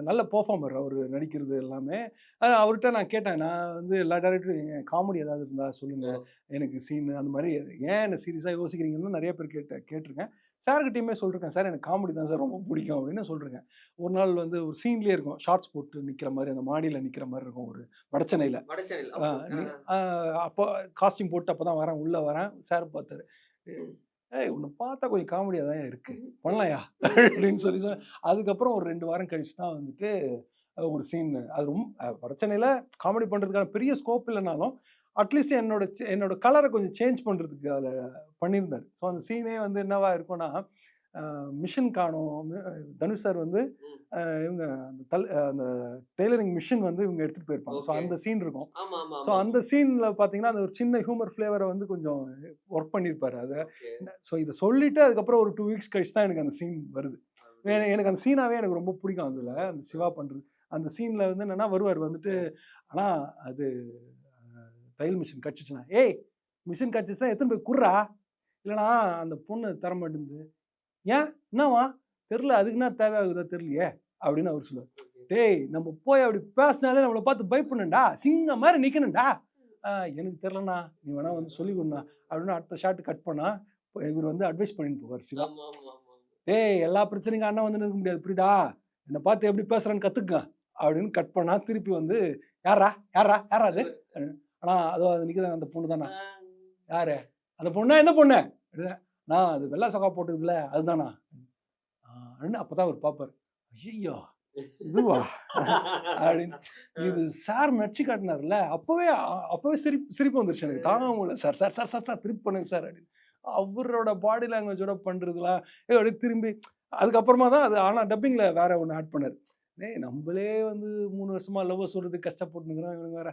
நல்ல பெர்ஃபார்மர் அவரு நடிக்கிறது எல்லாமே. அவர்ட்ட நான் கேட்டேன். நான் வந்து எல்லா டைரக்டரும் காமெடி ஏதாவது இருந்தா சொல்லுங்க. ஓ! எனக்கு சீன் அந்த மாரி ஏன் என்ன சீரியஸா யோசிக்கிறீங்கன்னு நெறைய பேர் கேட்டுருக்கேன். சார்கிட்டயுமே சொல்லிருக்கேன். சார் எனக்கு காமெடி தான் சார் ரொம்ப பிடிக்கும் அப்படின்னு சொல்லிருக்கேன். ஒரு நாள் வந்து ஒரு சீன்லயே இருக்கும். ஷார்ட்ஸ் போட்டு நிக்கிற மாரி அந்த மாடியில நிக்கிற மாரி இருக்கும் ஒரு வடச்சென்னையில. வடச்சென்னையில். அ ஓகே. நி அ அப்போ காஸ்டியூம் போட்டு அப்பதான் வரேன். உள்ள வரேன். சார் பார்த்தாரு. ம். "ஏய் உன்ன பார்த்தா கொஞ்சம் காமெடியா தான்யா இருக்கு. பண்ணலாம்யா" அப்படின்னு சொல்லி ம். அதுக்கப்புறம் ஒரு 2 வாரம் கழிச்சு தான் வந்துட்டு ஒரு சீன் அது வடசென்னையில காமெடி பண்றதுக்கான பெரிய ஸ்கோப் இல்லனாலும், அட்லீஸ்ட் என்னோட கலர கொஞ்சம் சேஞ்ச் பண்றதுக்கு அதுல பண்ணியிருந்தாரு. ஸோ அந்த சீனே வந்து என்னவா இருக்கும்னா, அ மிஷின் காணோம். தனுஷ் சார் வந்து ம். இவங்க அந்த டெய்லரிங் மிஷின் வந்து இவங்க எடுத்துட்டு போயிருப்பாங்க. So okay. அந்த சீன் இருக்கும். ஆமா, ஆமா, ஸோ ஆமா, ஆமா. அந்த சீன்ல பார்த்தீங்கன்னா, அந்த ஒரு சின்ன ஹியூமர் ஃப்ளேவர வந்து கொஞ்சம் ஒர்க் பண்ணியிருப்பாரு. ஓகே. ஸோ இத சொல்லிட்டு அதுக்கப்புறம் ஒரு 2 வீக்ஸ் கழிச்சு தான் எனக்கு அந்த சீன் வருது. அப்படி. எனக்கு அந்த சீனாவே எனக்கு ரொம்ப பிடிக்கும் அதுல. ஓகே. அந்த சிவா பண்றது. அந்த சீன்ல வந்து என்னன்னா வருவாரு வந்துட்டு, "அண்ணா அது தையல் மிஷின் கட்சிச்சுண்ணா." "ஏய்! மிஷின் கட்சிச்சுன்னா எடுத்துன்னு போய் குட்றா." "இல்லண்ணா அந்த பொண்ணு தரமாட்டேன்து." "ஏன்? என்னவா?" "தெர்ல. அதுக்கு என்ன தேவை ஆகுதோ தெர்லையே." அப்படின்னு அவரு சொல்லுவாரு. ஓகே. "டேய்! நம்ம போய் அப்படி பேசினாலே நம்மள பார்த்து பயப்படணும்டா. சிங்கம் மாரி நிக்கணும்டா." எனக்கு தெர்லண்ணா. நீ வேணா வந்து சொல்லிக் குடுண்ணா." அப்படின்னு அடுத்த ஷாட் கட் பண்ணா, இவரு வந்து அட்வைஸ் பண்ணிட்டு போவாரு சிவா. ஆமா, ஆமா, ஆமா. "டேய்! எல்லா பிரச்சனைக்கும் அண்ணன் வந்து நிற்க முடியாது. புரியுதா? என்ன பார்த்து எப்படி பேசுறேன்னு கத்துக்க." அப்படின்னு கட் பண்ணா, திருப்பி வந்து, "யார்றா? யார்றா? யார்றா அது?" அப்படின்னு. "அண்ணா அதோ அது நிக்குதுண்ணா அந்த பொண்ணு தாண்ணா." ஆ. "யாரு? அந்த பொண்ணா? எந்த பொண்ணு?" அப்படின்னா, "அண்ணா அது வெள்ள சொக்கா போட்டுருக்குதுல்ல அதுதாண்ணா." அப்படின்னு அப்பதான் அவரு பார்ப்பாரு. "ஐயய்யோ! இதுவா?" அப்படின்னு. இது சார் நடிச்சு காட்டினார்ல, அப்பவே சிரிப்பு வந்துருச்சு எனக்கு. தாங்க முடியல. "Sir sir sir sir sir திருப்பி பண்ணுங்க சார்" அப்படின்னு. அவரோட பாடி லாங்குவேஜோட பண்றதுலாம், அப்படியே திரும்பி அதுக்கப்புறமா தான் அது ஆனா டப்பிங்ல வேற ஒண்ணு ஆட் பண்ணாரு. "டேய் நம்பளே வந்து 3 வருஷமா லவ்வ சொல்றதுக்கு கஷ்டப்பட்டுன்னுக்குறோம். இவனுங்க வேற"